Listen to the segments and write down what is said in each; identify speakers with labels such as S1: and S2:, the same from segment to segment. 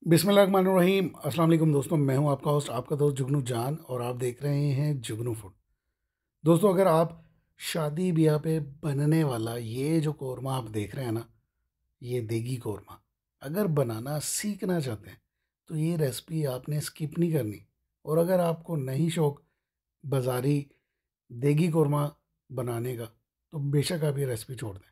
S1: बिस्मिल्लाहिर्रहमानिर्रहीम। अस्सलाम वालेकुम दोस्तों, मैं हूं आपका होस्ट, आपका दोस्त जुगनू जान, और आप देख रहे हैं जुगनू फूड। दोस्तों, अगर आप शादी ब्याह पे बनने वाला ये जो कौरमा आप देख रहे हैं ना, ये देगी कौरमा, अगर बनाना सीखना चाहते हैं तो ये रेसिपी आपने स्किप नहीं करनी। और अगर आपको नहीं शौक बाज़ारी देगी कौरमा बनाने का, तो बेशक आप ये रेसिपी छोड़ दें।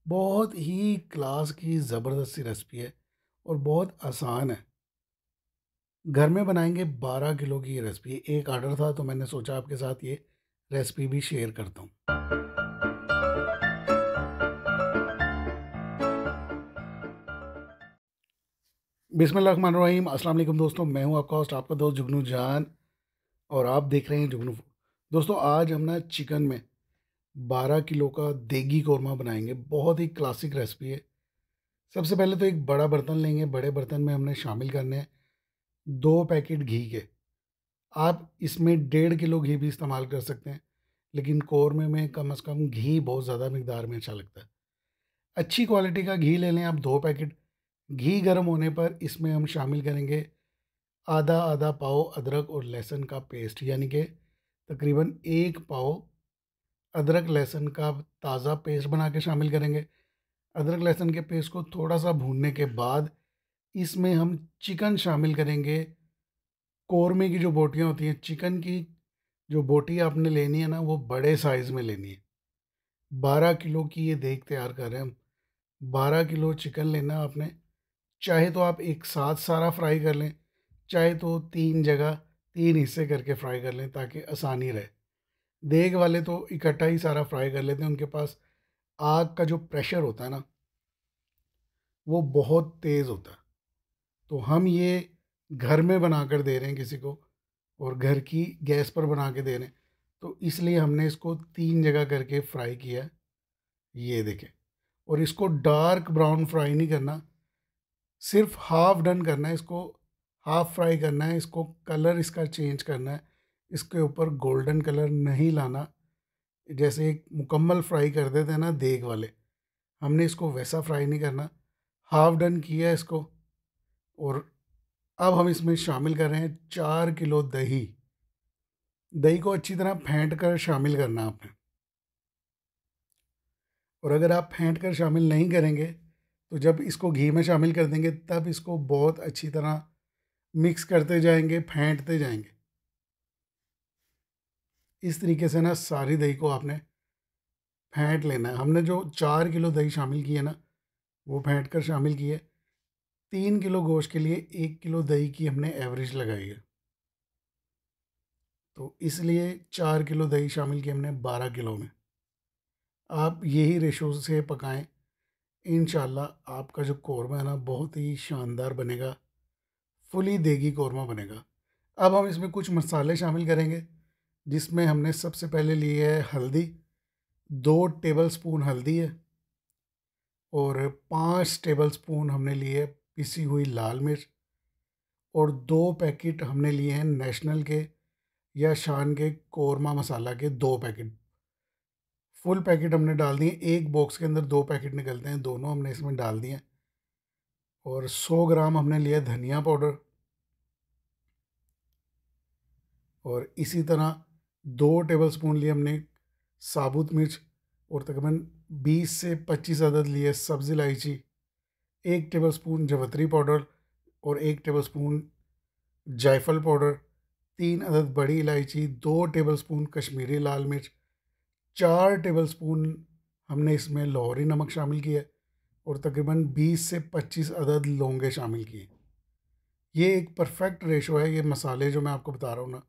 S1: बहुत ही क्लास की ज़बरदस्त सी रेसिपी है और बहुत आसान है। घर में बनाएंगे 12 किलो की ये रेसिपी। एक आर्डर था तो मैंने सोचा आपके साथ ये रेसिपी भी शेयर करता हूँ। बिस्मिल्लाहिर्रहमानिर्रहीम। अस्सलाम वालेकुम दोस्तों, मैं हूँ आपका होस्ट, आपका दोस्त जुगनू जान, और आप देख रहे हैं जुगनू फूड। दोस्तों, आज हम ना चिकन में 12 किलो का देगी कौरमा बनाएंगे। बहुत ही क्लासिक रेसिपी है। सबसे पहले तो एक बड़ा बर्तन लेंगे। बड़े बर्तन में हमने शामिल करने हैं 2 पैकेट घी के। आप इसमें 1.5 किलो घी भी इस्तेमाल कर सकते हैं, लेकिन कौरमे में कम से कम घी बहुत ज़्यादा मिकदार में अच्छा लगता है। अच्छी क्वालिटी का घी ले लें आप, 2 पैकेट। घी गर्म होने पर इसमें हम शामिल करेंगे आधा आधा पाव अदरक और लहसुन का पेस्ट, यानी कि तकरीबन 1 पाव अदरक लहसुन का ताज़ा पेस्ट बना के शामिल करेंगे। अदरक लहसुन के पेस्ट को थोड़ा सा भूनने के बाद इसमें हम चिकन शामिल करेंगे। कौरमे की जो बोटियाँ होती हैं, चिकन की जो बोटी आपने लेनी है ना, वो बड़े साइज़ में लेनी है। 12 किलो की ये देख तैयार कर रहे हैं हम। 12 किलो चिकन लेना है आपने। चाहे तो आप एक साथ सारा फ्राई कर लें, चाहे तो 3 जगह 3 हिस्से करके फ्राई कर लें ताकि आसानी रहे। देग वाले तो इकट्ठा ही सारा फ्राई कर लेते हैं। उनके पास आग का जो प्रेशर होता है ना, वो बहुत तेज़ होता है। तो हम ये घर में बना कर दे रहे हैं किसी को, और घर की गैस पर बना के दे रहे हैं, तो इसलिए हमने इसको 3 जगह करके फ्राई किया है। ये देखें। और इसको डार्क ब्राउन फ्राई नहीं करना, सिर्फ हाफ डन करना है इसको। हाफ फ्राई करना है इसको, कलर इसका चेंज करना है। इसके ऊपर गोल्डन कलर नहीं लाना। जैसे एक मुकम्मल फ्राई कर देते हैं ना देग वाले, हमने इसको वैसा फ्राई नहीं करना। हाफ डन किया है इसको। और अब हम इसमें शामिल कर रहे हैं 4 किलो दही। दही को अच्छी तरह फेंट कर शामिल करना आपने। और अगर आप फेंट कर शामिल नहीं करेंगे तो जब इसको घी में शामिल कर देंगे तब इसको बहुत अच्छी तरह मिक्स करते जाएंगे, फेंटते जाएंगे। इस तरीके से ना सारी दही को आपने फेंट लेना है। हमने जो 4 किलो दही शामिल की है ना, वो फेंट कर शामिल की है। 3 किलो गोश्त के लिए 1 किलो दही की हमने एवरेज लगाई है, तो इसलिए 4 किलो दही शामिल की हमने 12 किलो में। आप यही रेशो से पकाएं। इंशाल्लाह आपका जो कौरमा है ना, बहुत ही शानदार बनेगा। फुली देगी कौरमा बनेगा। अब हम इसमें कुछ मसाले शामिल करेंगे, जिसमें हमने सबसे पहले ली है हल्दी। 2 टेबल स्पून हल्दी है। और 5 टेबल स्पून हमने लिए है पिसी हुई लाल मिर्च। और 2 पैकेट हमने लिए हैं नेशनल के या शान के कौरमा मसाला के 2 पैकेट। फुल पैकेट हमने डाल दिए। एक बॉक्स के अंदर 2 पैकेट निकलते हैं, दोनों हमने इसमें डाल दिए। और 100 ग्राम हमने लिया धनिया पाउडर। और इसी तरह 2 टेबल स्पून लिए हमने साबुत मिर्च। और तकरीबन 20 से 25 अदद लिए सब्ज़ इलायची। 1 टेबल स्पून जवतरी पाउडर। और 1 टेबल स्पून जायफल पाउडर। 3 अदद बड़ी इलायची। 2 टेबल स्पून कश्मीरी लाल मिर्च। 4 टेबल स्पून हमने इसमें लाहौरी नमक शामिल किया। और तकरीबन 20 से 25 अदद लौंगे शामिल किए। ये एक परफेक्ट रेशो है। ये मसाले जो मैं आपको बता रहा हूँ ना,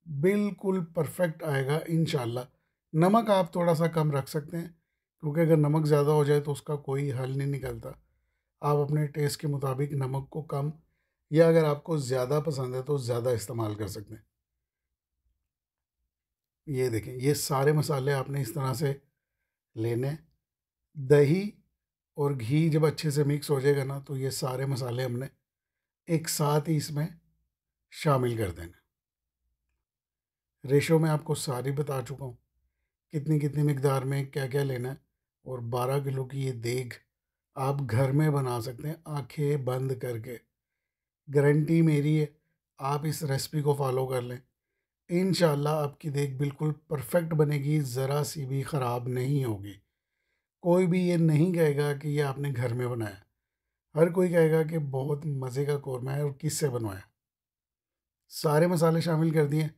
S1: बिल्कुल परफेक्ट आएगा इंशाल्लाह। नमक आप थोड़ा सा कम रख सकते हैं, क्योंकि अगर नमक ज़्यादा हो जाए तो उसका कोई हल नहीं निकलता। आप अपने टेस्ट के मुताबिक नमक को कम, या अगर आपको ज़्यादा पसंद है तो ज़्यादा इस्तेमाल कर सकते हैं। ये देखें, ये सारे मसाले आपने इस तरह से लेने हैं। दही और घी जब अच्छे से मिक्स हो जाएगा ना, तो ये सारे मसाले हमने एक साथ ही इसमें शामिल कर देना। रेशो मैं आपको सारी बता चुका हूँ, कितनी कितनी मिकदार में क्या क्या लेना है। और 12 किलो की ये देग आप घर में बना सकते हैं आंखें बंद करके। गारंटी मेरी है, आप इस रेसिपी को फॉलो कर लें, इंशाल्लाह आपकी देग बिल्कुल परफेक्ट बनेगी, ज़रा सी भी ख़राब नहीं होगी। कोई भी ये नहीं कहेगा कि ये आपने घर में बनाया, हर कोई कहेगा कि बहुत मज़े का कौरमा है और किससे बनवाया। सारे मसाले शामिल कर दिए,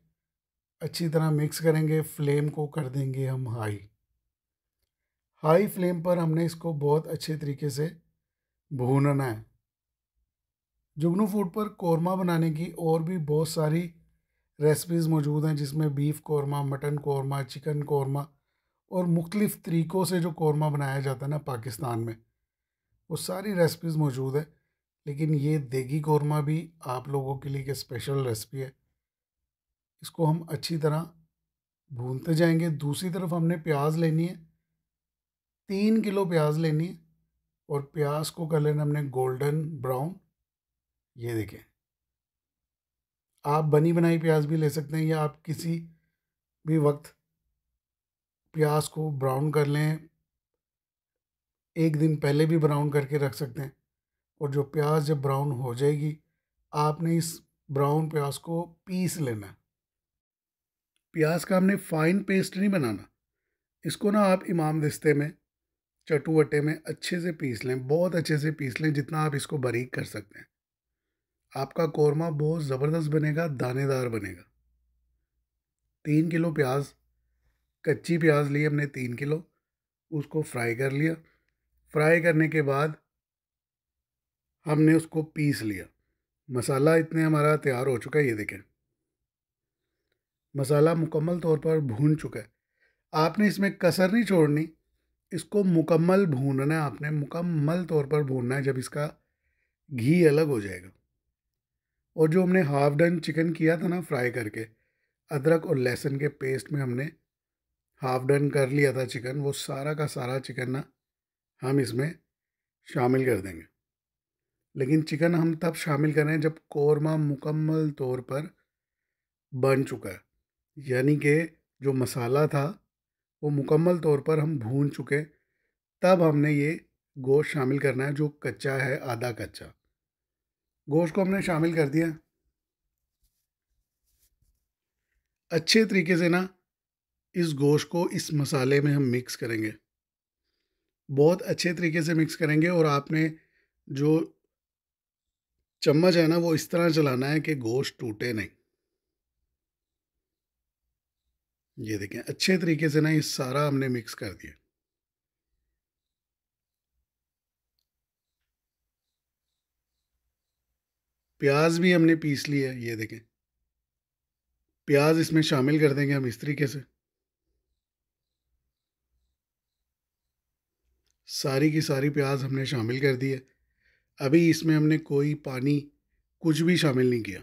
S1: अच्छी तरह मिक्स करेंगे, फ्लेम को कर देंगे हम हाई। हाई फ्लेम पर हमने इसको बहुत अच्छे तरीके से भूनना है। जुगनू फूड पर कौरमा बनाने की और भी बहुत सारी रेसिपीज़ मौजूद हैं, जिसमें beef korma, mutton korma, chicken korma और मुख्तलिफ़ तरीक़ों से जो कौरमा बनाया जाता है ना पाकिस्तान में, वो सारी रेसिपीज़ मौजूद है। लेकिन ये देगी कौरमा भी आप लोगों के लिए एक स्पेशल रेसिपी है। इसको हम अच्छी तरह भूनते जाएंगे। दूसरी तरफ हमने प्याज लेनी है, 3 किलो प्याज लेनी है और प्याज को कर लेना हमने गोल्डन ब्राउन। ये देखें, आप बनी बनाई प्याज भी ले सकते हैं या आप किसी भी वक्त प्याज को ब्राउन कर लें, एक दिन पहले भी ब्राउन करके रख सकते हैं। और जो प्याज जब ब्राउन हो जाएगी, आपने इस ब्राउन प्याज को पीस लेना है। प्याज का हमने फाइन पेस्ट नहीं बनाना, इसको ना आप इमामदिस्ते में, चटुवटे में अच्छे से पीस लें, बहुत अच्छे से पीस लें, जितना आप इसको बारीक कर सकते हैं। आपका कौरमा बहुत ज़बरदस्त बनेगा, दानेदार बनेगा। 3 किलो प्याज, कच्ची प्याज ली हमने 3 किलो, उसको फ्राई कर लिया। फ्राई करने के बाद हमने उसको पीस लिया। मसाला इतने हमारा तैयार हो चुका है, ये देखें मसाला मुकम्मल तौर पर भून चुका है। आपने इसमें कसर नहीं छोड़नी, इसको मुकम्मल भूनना है, आपने मुकम्मल तौर पर भूनना है, जब इसका घी अलग हो जाएगा। और जो हमने हाफ डन चिकन किया था ना फ्राई करके, अदरक और लहसुन के पेस्ट में हमने हाफ डन कर लिया था चिकन, वो सारा का सारा चिकन ना हम इसमें शामिल कर देंगे। लेकिन चिकन हम तब शामिल करें जब कौरमा मुकम्मल तौर पर बन चुका है, यानी कि जो मसाला था वो मुकम्मल तौर पर हम भून चुके, तब हमने ये गोश्त शामिल करना है जो कच्चा है, आधा कच्चा। गोश्त को हमने शामिल कर दिया। अच्छे तरीके से ना इस गोश्त को इस मसाले में हम मिक्स करेंगे, बहुत अच्छे तरीके से मिक्स करेंगे। और आपने जो चम्मच है ना, वो इस तरह चलाना है कि गोश्त टूटे नहीं। ये देखें, अच्छे तरीके से ना ये सारा हमने मिक्स कर दिया। प्याज भी हमने पीस लिया है, ये देखें प्याज इसमें शामिल कर देंगे हम इस तरीके से। सारी की सारी प्याज हमने शामिल कर दी है। अभी इसमें हमने कोई पानी कुछ भी शामिल नहीं किया,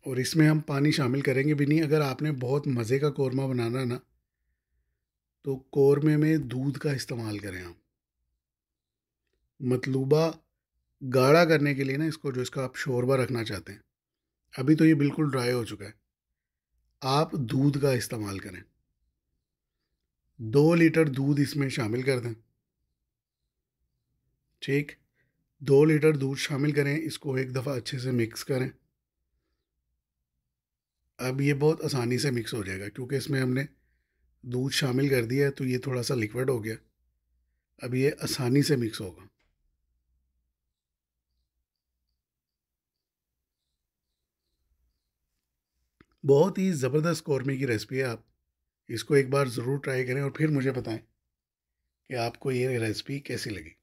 S1: और इसमें हम पानी शामिल करेंगे भी नहीं। अगर आपने बहुत मज़े का कौरमा बनाना ना, तो कौरमे में दूध का इस्तेमाल करें आप, मतलूबा गाढ़ा करने के लिए ना इसको, जो इसका आप शोरबा रखना चाहते हैं। अभी तो ये बिल्कुल ड्राई हो चुका है, आप दूध का इस्तेमाल करें। 2 लीटर दूध इसमें शामिल कर दें। ठीक, 2 लीटर दूध शामिल करें, इसको एक दफ़ा अच्छे से मिक्स करें। अब ये बहुत आसानी से मिक्स हो जाएगा, क्योंकि इसमें हमने दूध शामिल कर दिया है, तो ये थोड़ा सा लिक्विड हो गया। अब ये आसानी से मिक्स होगा। बहुत ही ज़बरदस्त कौरमे की रेसिपी है, आप इसको एक बार ज़रूर ट्राई करें और फिर मुझे बताएं कि आपको ये रेसिपी कैसी लगी।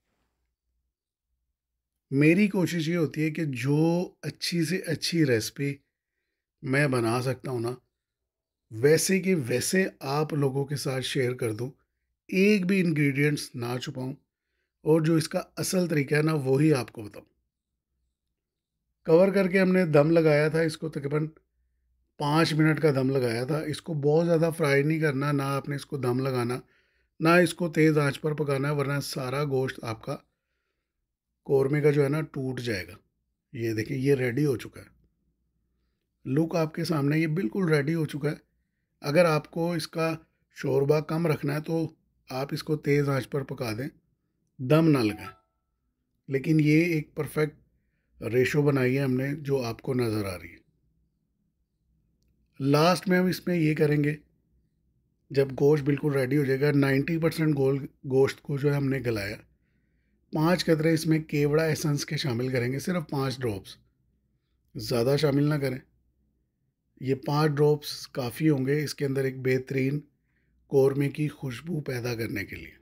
S1: मेरी कोशिश ये होती है कि जो अच्छी से अच्छी रेसिपी मैं बना सकता हूँ ना, वैसे कि वैसे आप लोगों के साथ शेयर कर दूँ, एक भी इंग्रेडिएंट्स ना छुपाऊँ, और जो इसका असल तरीका है ना, वो ही आपको बताऊँ। कवर करके हमने दम लगाया था, इसको तकरीबन 5 मिनट का दम लगाया था। इसको बहुत ज़्यादा फ्राई नहीं करना, ना आपने इसको दम लगाना, ना इसको तेज़ आंच पर पकाना है, वरना सारा गोश्त आपका कौरमे का जो है ना टूट जाएगा। ये देखिए, ये रेडी हो चुका है, लुक आपके सामने, ये बिल्कुल रेडी हो चुका है। अगर आपको इसका शोरबा कम रखना है, तो आप इसको तेज़ आंच पर पका दें, दम ना लगाएं। लेकिन ये एक परफेक्ट रेशो बनाई है हमने जो आपको नज़र आ रही है। लास्ट में हम इसमें ये करेंगे, जब गोश्त बिल्कुल रेडी हो जाएगा, 90% गोश्त को जो है हमने गलाया, 5 कतरे इसमें केवड़ा एसेंस के शामिल करेंगे, सिर्फ 5 ड्रॉप्स, ज़्यादा शामिल ना करें। ये 5 ड्रॉप्स काफ़ी होंगे इसके अंदर एक बेहतरीन कौरमे की खुशबू पैदा करने के लिए।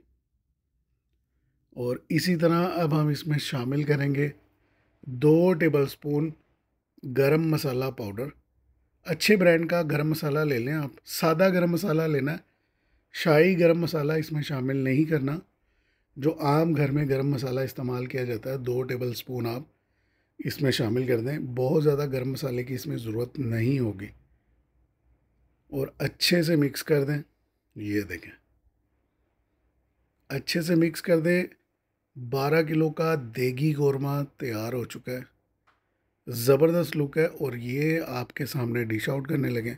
S1: और इसी तरह अब हम इसमें शामिल करेंगे 2 टेबलस्पून गरम मसाला पाउडर। अच्छे ब्रांड का गरम मसाला ले लें आप, सादा गरम मसाला लेना है, शाही गरम मसाला इसमें शामिल नहीं करना। जो आम घर में गरम मसाला इस्तेमाल किया जाता है 2 टेबलस्पून आप इसमें शामिल कर दें। बहुत ज़्यादा गरम मसाले की इसमें ज़रूरत नहीं होगी। और अच्छे से मिक्स कर दें। ये देखें, अच्छे से मिक्स कर दें। 12 किलो का देगी कौरमा तैयार हो चुका है। ज़बरदस्त लुक है और ये आपके सामने डिश आउट करने लगे।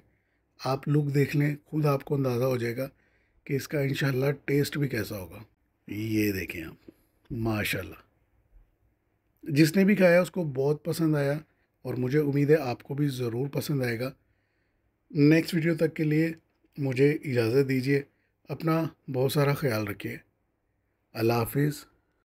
S1: आप लुक देख लें, खुद आपको अंदाज़ा हो जाएगा कि इसका इंशाल्लाह टेस्ट भी कैसा होगा। ये देखें आप, माशाल्लाह, जिसने भी खाया उसको बहुत पसंद आया और मुझे उम्मीद है आपको भी ज़रूर पसंद आएगा। नेक्स्ट वीडियो तक के लिए मुझे इजाज़त दीजिए। अपना बहुत सारा ख्याल रखिए। अल्लाह हाफिज़।